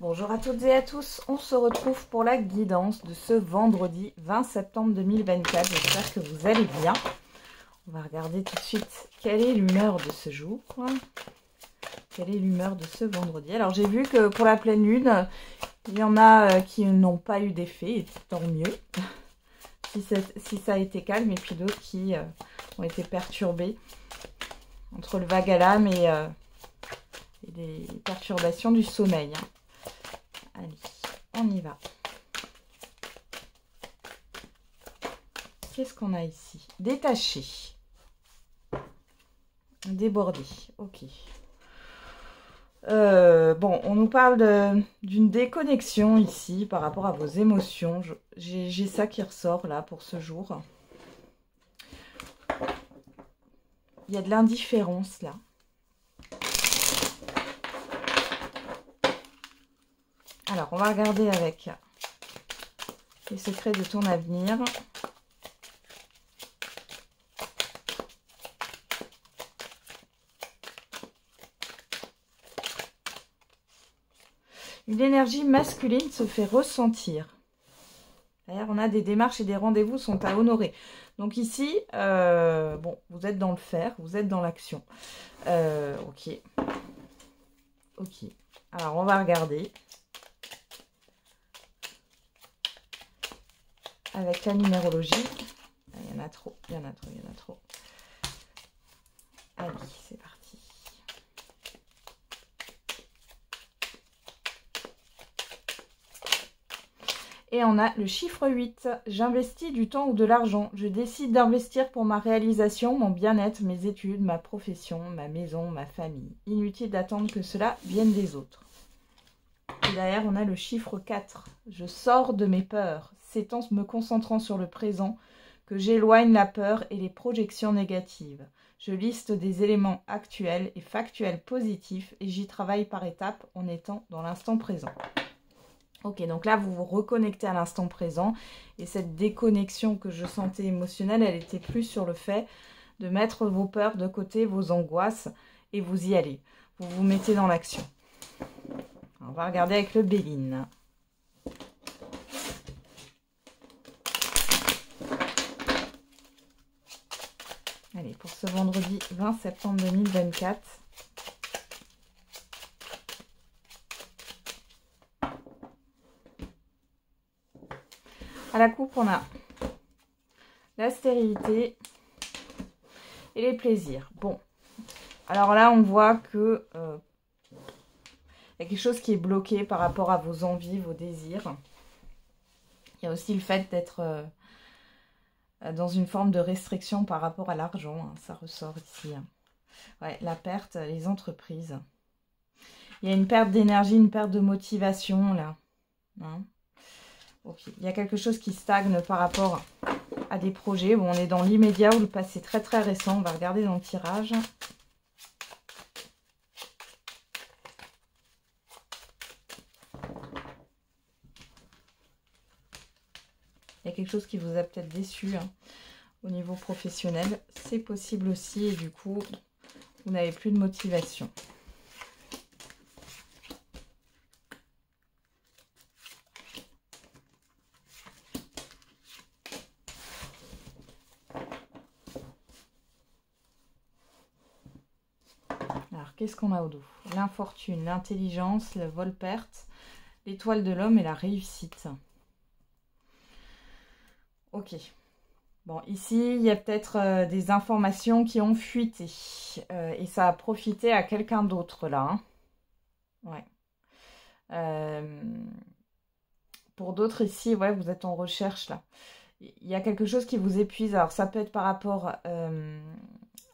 Bonjour à toutes et à tous, on se retrouve pour la guidance de ce vendredi 20 septembre 2024. J'espère que vous allez bien. On va regarder tout de suite quelle est l'humeur de ce jour. Quelle est l'humeur de ce vendredi. Alors j'ai vu que pour la pleine lune, il y en a qui n'ont pas eu d'effet, et tant mieux. Si ça a été calme, et puis d'autres qui ont été perturbés entre le vague à l'âme et les perturbations du sommeil. Allez, on y va. Qu'est-ce qu'on a ici? Détaché. Débordé. Ok. Bon, on nous parle d'une déconnexion ici par rapport à vos émotions. J'ai ça qui ressort là pour ce jour. Il y a de l'indifférence là. Alors, on va regarder avec les secrets de ton avenir. Une énergie masculine se fait ressentir. D'ailleurs, on a des démarches et des rendez-vous sont à honorer. Donc ici, bon, vous êtes dans le faire, vous êtes dans l'action. Ok. Ok. Alors, on va regarder. Avec la numérologie. Il y en a trop, il y en a trop, il y en a trop. Allez, c'est parti. Et on a le chiffre 8. J'investis du temps ou de l'argent. Je décide d'investir pour ma réalisation, mon bien-être, mes études, ma profession, ma maison, ma famille. Inutile d'attendre que cela vienne des autres. Et derrière, on a le chiffre 4. Je sors de mes peurs. C'est en me concentrant sur le présent que j'éloigne la peur et les projections négatives. Je liste des éléments actuels et factuels positifs et j'y travaille par étapes en étant dans l'instant présent. Ok, donc là, vous vous reconnectez à l'instant présent et cette déconnexion que je sentais émotionnelle, elle était plus sur le fait de mettre vos peurs de côté, vos angoisses et vous y allez. Vous vous mettez dans l'action. On va regarder avec le Béline. Allez, pour ce vendredi 20 septembre 2024. À la coupe, on a la stérilité et les plaisirs. Bon, alors là, on voit que il y a quelque chose qui est bloqué par rapport à vos envies, vos désirs. Il y a aussi le fait d'être dans une forme de restriction par rapport à l'argent. Hein, ça ressort ici. Hein. Ouais, la perte, les entreprises. Il y a une perte d'énergie, une perte de motivation là. Hein. Ok, il y a quelque chose qui stagne par rapport à des projets. Bon, on est dans l'immédiat ou le passé très très récent. On va regarder dans le tirage. Il y a quelque chose qui vous a peut-être déçu hein, au niveau professionnel. C'est possible aussi et du coup, vous n'avez plus de motivation. Alors, qu'est-ce qu'on a au dos? L'infortune, l'intelligence, le vol-perte, l'étoile de l'homme et la réussite. Ok. Bon, ici, il y a peut-être des informations qui ont fuité. Et ça a profité à quelqu'un d'autre, là. Hein. Ouais. Pour d'autres, ici, ouais, vous êtes en recherche, là. Il y a quelque chose qui vous épuise. Alors, ça peut être par rapport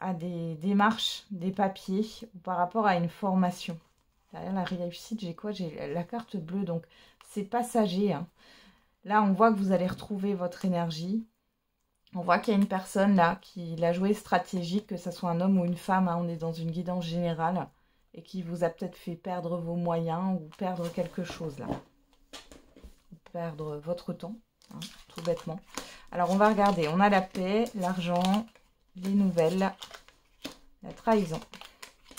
à des démarches, des papiers, ou par rapport à une formation. Derrière la réussite, j'ai quoi? J'ai la carte bleue, donc c'est passager. Hein. Là, on voit que vous allez retrouver votre énergie. On voit qu'il y a une personne là qui l'a joué stratégique, que ce soit un homme ou une femme. Hein, on est dans une guidance générale et qui vous a peut-être fait perdre vos moyens ou perdre quelque chose là. Ou perdre votre temps, hein, tout bêtement. Alors, on va regarder. On a la paix, l'argent, les nouvelles, la trahison,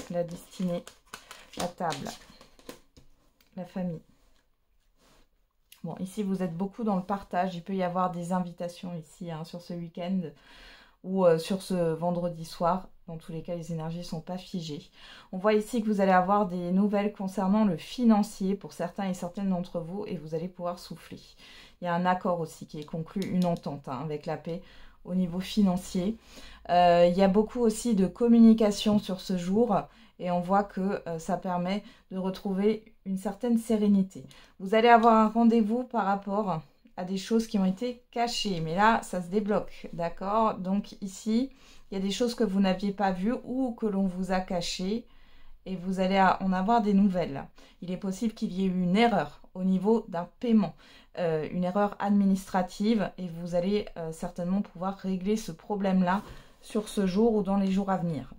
la destinée, la table, la famille. Bon, ici, vous êtes beaucoup dans le partage. Il peut y avoir des invitations ici hein, sur ce week-end ou sur ce vendredi soir. Dans tous les cas, les énergies ne sont pas figées. On voit ici que vous allez avoir des nouvelles concernant le financier pour certains et certaines d'entre vous et vous allez pouvoir souffler. Il y a un accord aussi qui est conclu, une entente hein, avec la paix au niveau financier. Il y a beaucoup aussi de communication sur ce jour et on voit que ça permet de retrouver une certaine sérénité. Vous allez avoir un rendez-vous par rapport à des choses qui ont été cachées, mais là, ça se débloque, d'accord? Donc ici, il y a des choses que vous n'aviez pas vues ou que l'on vous a cachées et vous allez en avoir des nouvelles. Il est possible qu'il y ait eu une erreur au niveau d'un paiement, une erreur administrative et vous allez certainement pouvoir régler ce problème-là sur ce jour ou dans les jours à venir.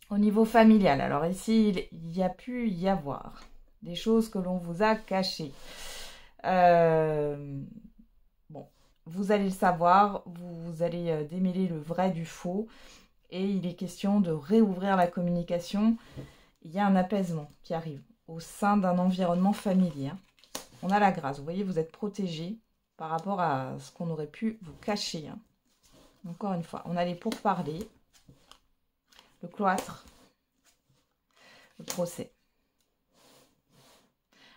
Au niveau familial, alors ici, il y a pu y avoir des choses que l'on vous a cachées. Bon, vous allez le savoir, vous allez démêler le vrai du faux et il est question de réouvrir la communication. Il y a un apaisement qui arrive au sein d'un environnement familier. Hein. On a la grâce, vous voyez, vous êtes protégé par rapport à ce qu'on aurait pu vous cacher. Hein. Encore une fois, on a les pourparlers, le cloître, le procès.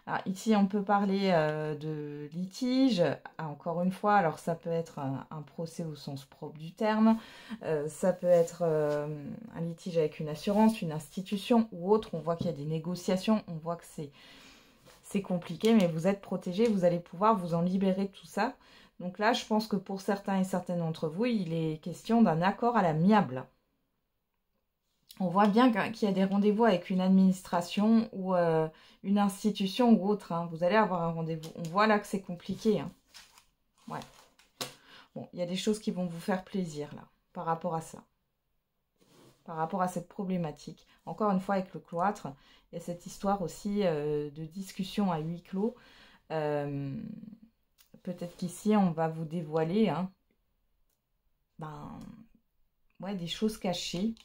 Alors, ici, on peut parler de litige, encore une fois, alors ça peut être un procès au sens propre du terme, ça peut être un litige avec une assurance, une institution ou autre, on voit qu'il y a des négociations, on voit que c'est compliqué, mais vous êtes protégé, vous allez pouvoir vous en libérer de tout ça. Donc là, je pense que pour certains et certaines d'entre vous, il est question d'un accord à l'amiable. On voit bien qu'il y a des rendez-vous avec une administration ou une institution ou autre. Hein. Vous allez avoir un rendez-vous. On voit là que c'est compliqué. Hein. Ouais. Bon, il y a des choses qui vont vous faire plaisir là, par rapport à ça. Par rapport à cette problématique. Encore une fois, avec le cloître, il y a cette histoire aussi de discussion à huis clos. Peut-être qu'ici, on va vous dévoiler hein, ouais, des choses cachées.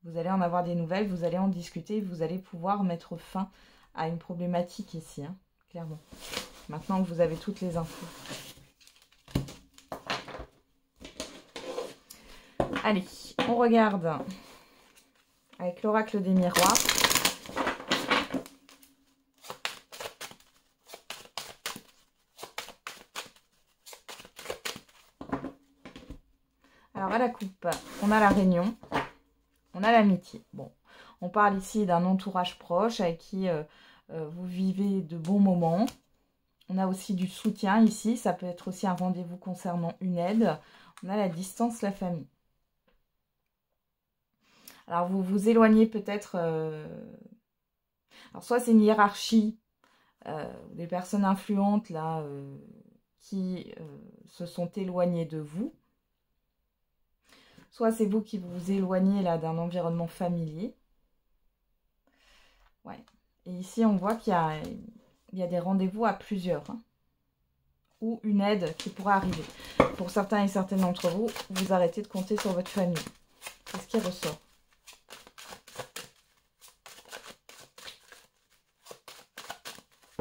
Vous allez en avoir des nouvelles, vous allez en discuter, vous allez pouvoir mettre fin à une problématique ici, hein, clairement. Maintenant que vous avez toutes les infos. Allez, on regarde avec l'oracle des miroirs. Alors à la coupe, on a la réunion. On a l'amitié. Bon, on parle ici d'un entourage proche avec qui vous vivez de bons moments. On a aussi du soutien ici. Ça peut être aussi un rendez-vous concernant une aide. On a la distance, la famille. Alors, vous vous éloignez peut-être... Alors, soit c'est une hiérarchie, des personnes influentes là qui se sont éloignées de vous. Soit c'est vous qui vous éloignez là d'un environnement familier. Ouais. Et ici, on voit qu'il y a des rendez-vous à plusieurs. Hein, ou une aide qui pourra arriver. Pour certains et certaines d'entre vous, vous arrêtez de compter sur votre famille. C'est ce qui ressort.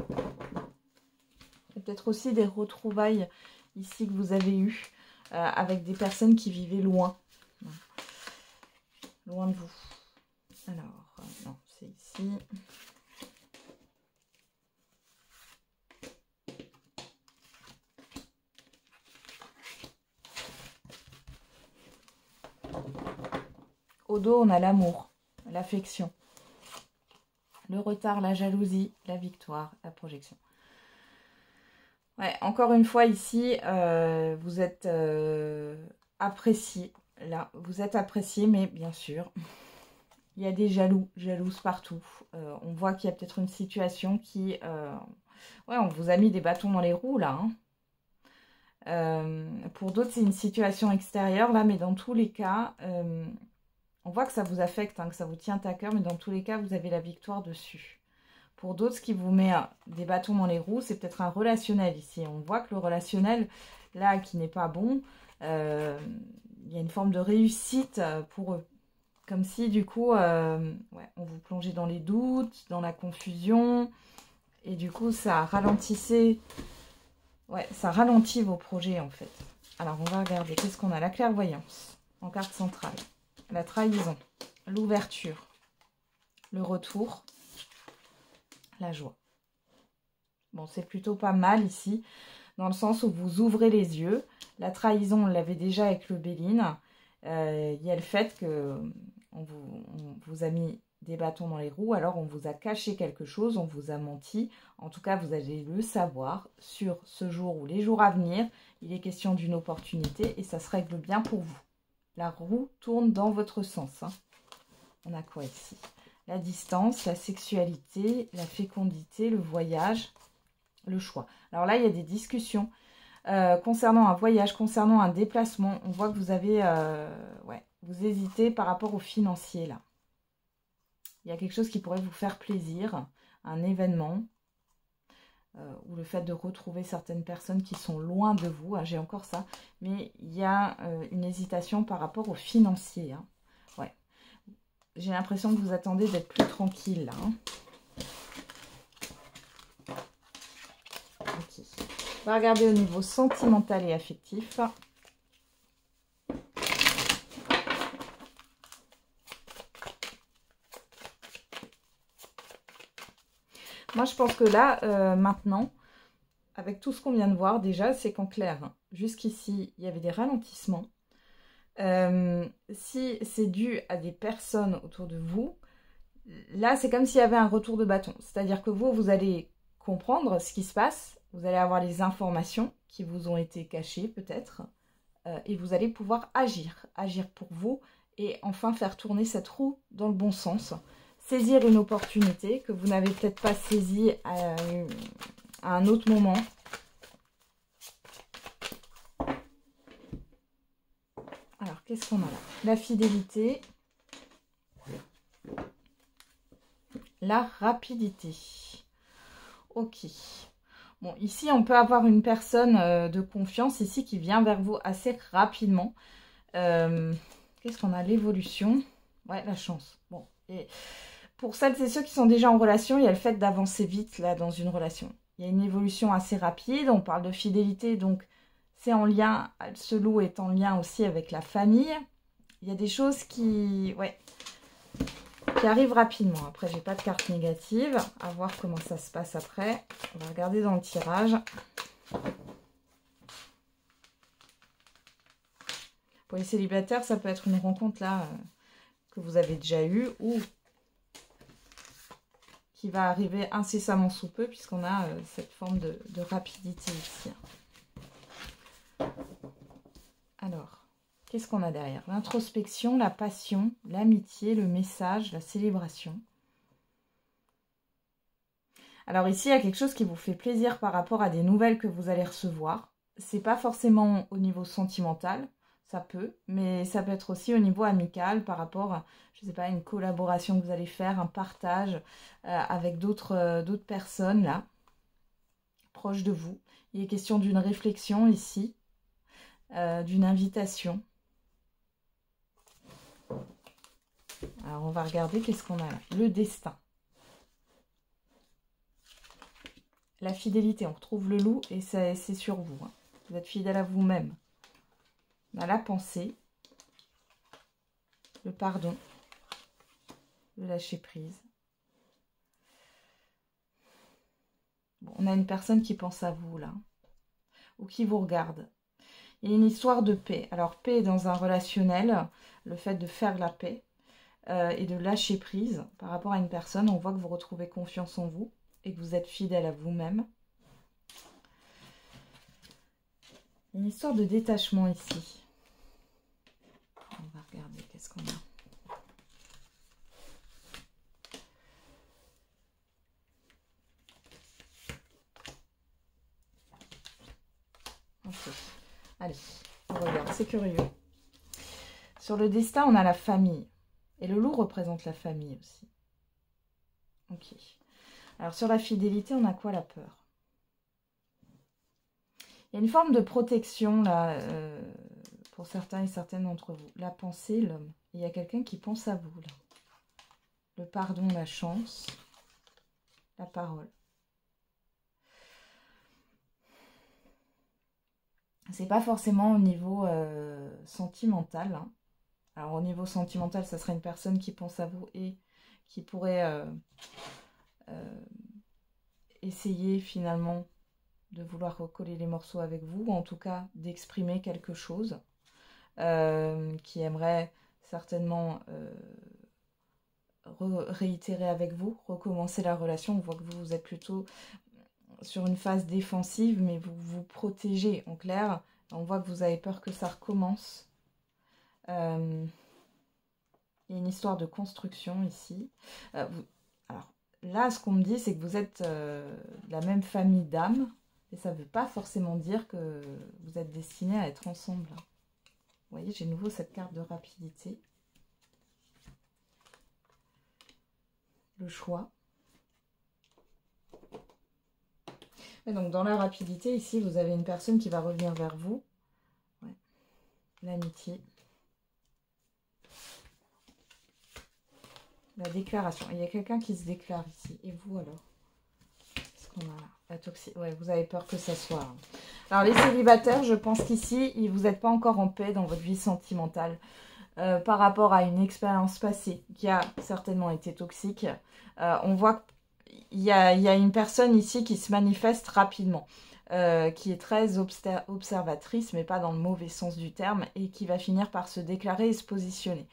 Il y a peut-être aussi des retrouvailles ici que vous avez eues avec des personnes qui vivaient loin. Loin de vous. Alors, non, c'est ici. Au dos, on a l'amour, l'affection, le retard, la jalousie, la victoire, la projection. Ouais, encore une fois, ici, vous êtes apprécié. Là, vous êtes apprécié, mais bien sûr, il y a des jalouses partout. On voit qu'il y a peut-être une situation qui... ouais, on vous a mis des bâtons dans les roues, là. Hein. Pour d'autres, c'est une situation extérieure, là, mais dans tous les cas, on voit que ça vous affecte, hein, que ça vous tient à cœur, mais dans tous les cas, vous avez la victoire dessus. Pour d'autres, ce qui vous met des bâtons dans les roues, c'est peut-être un relationnel ici. On voit que le relationnel, là, qui n'est pas bon... il y a une forme de réussite pour eux. Comme si, du coup, ouais, on vous plongeait dans les doutes, dans la confusion. Et du coup, ça ralentissait... Ouais, ça ralentit vos projets, en fait. Alors, on va regarder. Qu'est-ce qu'on a? La clairvoyance, en carte centrale. La trahison. L'ouverture. Le retour. La joie. Bon, c'est plutôt pas mal ici, dans le sens où vous ouvrez les yeux. La trahison, on l'avait déjà avec le Béline. Il y a le fait que on vous a mis des bâtons dans les roues, alors on vous a caché quelque chose, on vous a menti. En tout cas, vous allez le savoir sur ce jour ou les jours à venir. Il est question d'une opportunité et ça se règle bien pour vous. La roue tourne dans votre sens. Hein. On a quoi ici? La distance, la sexualité, la fécondité, le voyage, le choix. Alors là, il y a des discussions concernant un voyage, concernant un déplacement. On voit que vous avez, vous hésitez par rapport au financier là. Il y a quelque chose qui pourrait vous faire plaisir, un événement, ou le fait de retrouver certaines personnes qui sont loin de vous. Hein, j'ai encore ça, mais il y a une hésitation par rapport au financier. Hein. Ouais. J'ai l'impression que vous attendez d'être plus tranquille là. Hein. Okay. On va regarder au niveau sentimental et affectif. Moi, je pense que là, maintenant, avec tout ce qu'on vient de voir, déjà, c'est qu'en clair, hein, jusqu'ici, il y avait des ralentissements. Si c'est dû à des personnes autour de vous, là, c'est comme s'il y avait un retour de bâton. C'est-à-dire que vous allez comprendre ce qui se passe, vous allez avoir les informations qui vous ont été cachées, peut-être, et vous allez pouvoir agir pour vous, et enfin faire tourner cette roue dans le bon sens. Saisir une opportunité que vous n'avez peut-être pas saisie à un autre moment. Alors, qu'est-ce qu'on a là? La fidélité. La rapidité. Ok. Bon, ici, on peut avoir une personne de confiance ici qui vient vers vous assez rapidement. Qu'est-ce qu'on a? L'évolution. Ouais, la chance. Bon, et... Pour celles et ceux qui sont déjà en relation, il y a le fait d'avancer vite là dans une relation. Il y a une évolution assez rapide, on parle de fidélité, donc c'est en lien, ce loup est en lien aussi avec la famille. Il y a des choses qui arrivent rapidement. Après, j'ai pas de carte négative, à voir comment ça se passe après. On va regarder dans le tirage. Pour les célibataires, ça peut être une rencontre là que vous avez déjà eue ou qui va arriver incessamment sous peu, puisqu'on a cette forme de rapidité ici. Alors, qu'est-ce qu'on a derrière? L'introspection, la passion, l'amitié, le message, la célébration. Alors ici, il y a quelque chose qui vous fait plaisir par rapport à des nouvelles que vous allez recevoir. C'est pas forcément au niveau sentimental, ça peut, mais ça peut être aussi au niveau amical par rapport à, je sais pas, une collaboration que vous allez faire, un partage avec d'autres personnes là, proches de vous. Il est question d'une réflexion ici, d'une invitation. Alors on va regarder qu'est-ce qu'on a là. Le destin. La fidélité, on retrouve le loup et c'est sur vous. Hein. Vous êtes fidèle à vous-même. On a la pensée, le pardon, le lâcher prise. Bon, on a une personne qui pense à vous là, ou qui vous regarde. Il y a une histoire de paix. Alors paix dans un relationnel, le fait de faire la paix et de lâcher prise par rapport à une personne. On voit que vous retrouvez confiance en vous et que vous êtes fidèle à vous-même. Une histoire de détachement ici. On va regarder qu'est-ce qu'on a. Okay. Allez, on regarde, c'est curieux. Sur le destin, on a la famille. Et le loup représente la famille aussi. Ok. Alors sur la fidélité, on a quoi? La peur. Il y a une forme de protection là, pour certains et certaines d'entre vous. La pensée, l'homme. Il y a quelqu'un qui pense à vous là. Le pardon, la chance, la parole. C'est pas forcément au niveau sentimental, hein. Alors au niveau sentimental, ça serait une personne qui pense à vous et qui pourrait essayer finalement de vouloir recoller les morceaux avec vous, ou en tout cas d'exprimer quelque chose, qui aimerait certainement réitérer avec vous, recommencer la relation. On voit que vous êtes plutôt sur une phase défensive, mais vous vous protégez en clair. On voit que vous avez peur que ça recommence. Il y a une histoire de construction ici. Alors là, ce qu'on me dit, c'est que vous êtes de la même famille d'âmes, et ça ne veut pas forcément dire que vous êtes destinés à être ensemble. Vous voyez, j'ai de nouveau cette carte de rapidité. Le choix. Et donc dans la rapidité, ici, vous avez une personne qui va revenir vers vous. Ouais. L'amitié. La déclaration. Il y a quelqu'un qui se déclare ici. Et vous alors? Qu'est-ce qu'on a là? La toxique. Ouais, vous avez peur que ça soit. Alors les célibataires, je pense qu'ici, vous n'êtes pas encore en paix dans votre vie sentimentale. Par rapport à une expérience passée qui a certainement été toxique. On voit qu'il y a une personne ici qui se manifeste rapidement, qui est très observatrice, mais pas dans le mauvais sens du terme, et qui va finir par se déclarer et se positionner.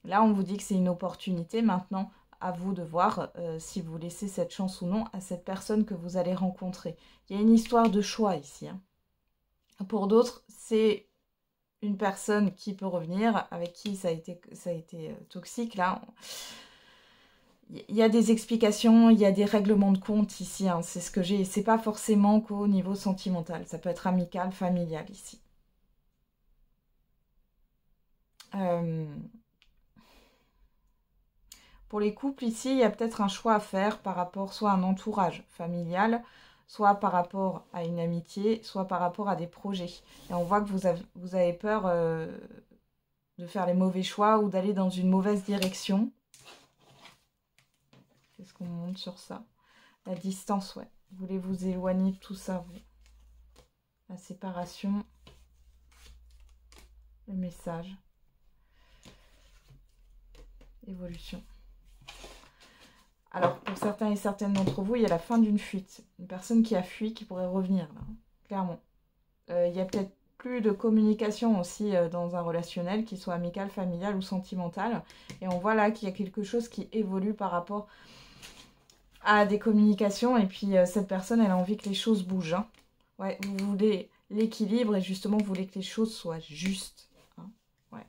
Là, on vous dit que c'est une opportunité. Maintenant, à vous de voir si vous laissez cette chance ou non à cette personne que vous allez rencontrer. Il y a une histoire de choix ici, hein. Pour d'autres, c'est une personne qui peut revenir, avec qui ça a été toxique. Là, il y a des explications, il y a des règlements de compte ici, hein. C'est ce que j'ai. C'est pas forcément qu'au niveau sentimental. Ça peut être amical, familial ici. Pour les couples ici, il y a peut-être un choix à faire par rapport soit à un entourage familial, soit par rapport à une amitié, soit par rapport à des projets. Et on voit que vous avez peur de faire les mauvais choix ou d'aller dans une mauvaise direction. Qu'est-ce qu'on montre sur ça? La distance, ouais. Vous voulez vous éloigner de tout ça, vous. La séparation. Le message. Évolution. Alors, pour certains et certaines d'entre vous, il y a la fin d'une fuite. Une personne qui a fui, qui pourrait revenir, là, clairement. Il y a peut-être plus de communication aussi dans un relationnel, qu'il soit amical, familial ou sentimental. Et on voit là qu'il y a quelque chose qui évolue par rapport à des communications. Et puis, cette personne, elle a envie que les choses bougent, hein. Ouais, vous voulez l'équilibre et justement, vous voulez que les choses soient justes, hein. Ouais.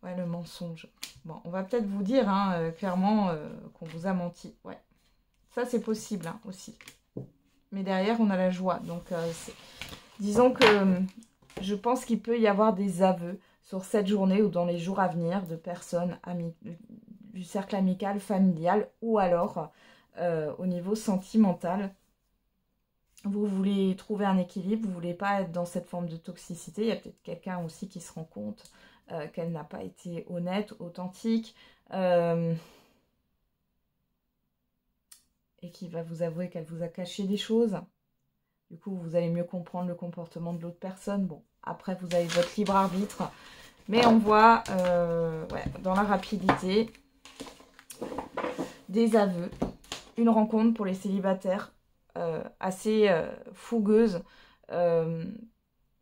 Ouais, le mensonge. Bon, on va peut-être vous dire, hein, clairement, qu'on vous a menti. Ouais. Ça, c'est possible, hein, aussi. Mais derrière, on a la joie. Donc, disons que je pense qu'il peut y avoir des aveux sur cette journée ou dans les jours à venir de personnes du cercle amical, familial ou alors au niveau sentimental. Vous voulez trouver un équilibre, vous ne voulez pas être dans cette forme de toxicité. Il y a peut-être quelqu'un aussi qui se rend compte qu'elle n'a pas été honnête, authentique, et qui va vous avouer qu'elle vous a caché des choses. Du coup, vous allez mieux comprendre le comportement de l'autre personne. Bon, après, vous avez votre libre arbitre. Mais on voit, ouais, dans la rapidité, des aveux, une rencontre pour les célibataires assez fougueuse.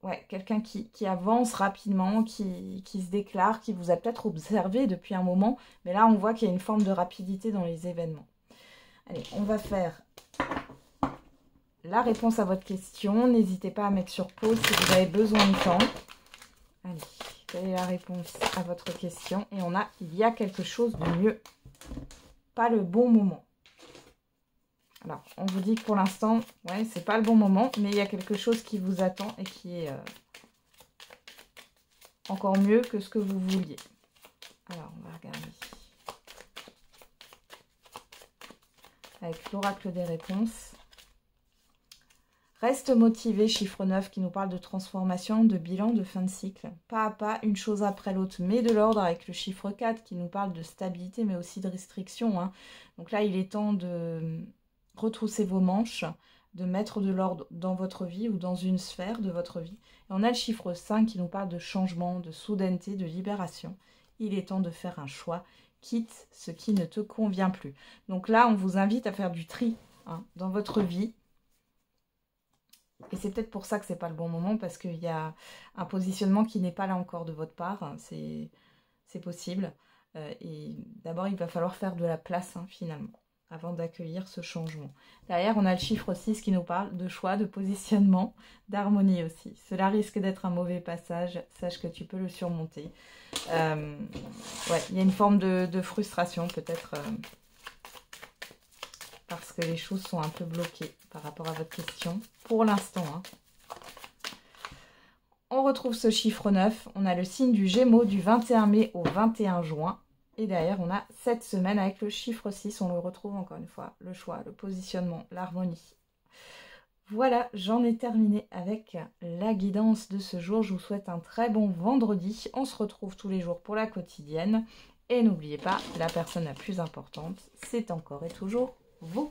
Ouais, quelqu'un qui avance rapidement, qui se déclare, qui vous a peut-être observé depuis un moment. Mais là, on voit qu'il y a une forme de rapidité dans les événements. Allez, on va faire la réponse à votre question. N'hésitez pas à mettre sur pause si vous avez besoin de temps. Allez, quelle est la réponse à votre question? Et on a, il y a quelque chose de mieux. Pas le bon moment. Alors, on vous dit que pour l'instant, ouais, c'est pas le bon moment, mais il y a quelque chose qui vous attend et qui est encore mieux que ce que vous vouliez. Alors, on va regarder. Avec l'oracle des réponses. Reste motivé, chiffre 9, qui nous parle de transformation, de bilan, de fin de cycle. Pas à pas, une chose après l'autre. Mais de l'ordre avec le chiffre 4, qui nous parle de stabilité, mais aussi de restriction, hein. Donc là, il est temps de retrousser vos manches, de mettre de l'ordre dans votre vie ou dans une sphère de votre vie. Et on a le chiffre 5 qui nous parle de changement, de soudaineté, de libération. Il est temps de faire un choix, quitte ce qui ne te convient plus. Donc là, on vous invite à faire du tri dans votre vie. Et c'est peut-être pour ça que ce n'est pas le bon moment, parce qu'il y a un positionnement qui n'est pas là encore de votre part. C'est possible. Et d'abord, il va falloir faire de la place, finalement, avant d'accueillir ce changement. Derrière, on a le chiffre 6 qui nous parle de choix, de positionnement, d'harmonie aussi. Cela risque d'être un mauvais passage. Sache que tu peux le surmonter. Ouais, il y a une forme de frustration, peut-être... parce que les choses sont un peu bloquées par rapport à votre question, pour l'instant. On retrouve ce chiffre 9, on a le signe du Gémeaux du 21 mai au 21 juin. Et derrière, on a cette semaine avec le chiffre 6, on le retrouve encore une fois, le choix, le positionnement, l'harmonie. Voilà, j'en ai terminé avec la guidance de ce jour. Je vous souhaite un très bon vendredi. On se retrouve tous les jours pour la quotidienne. Et n'oubliez pas, la personne la plus importante, c'est encore et toujours vous.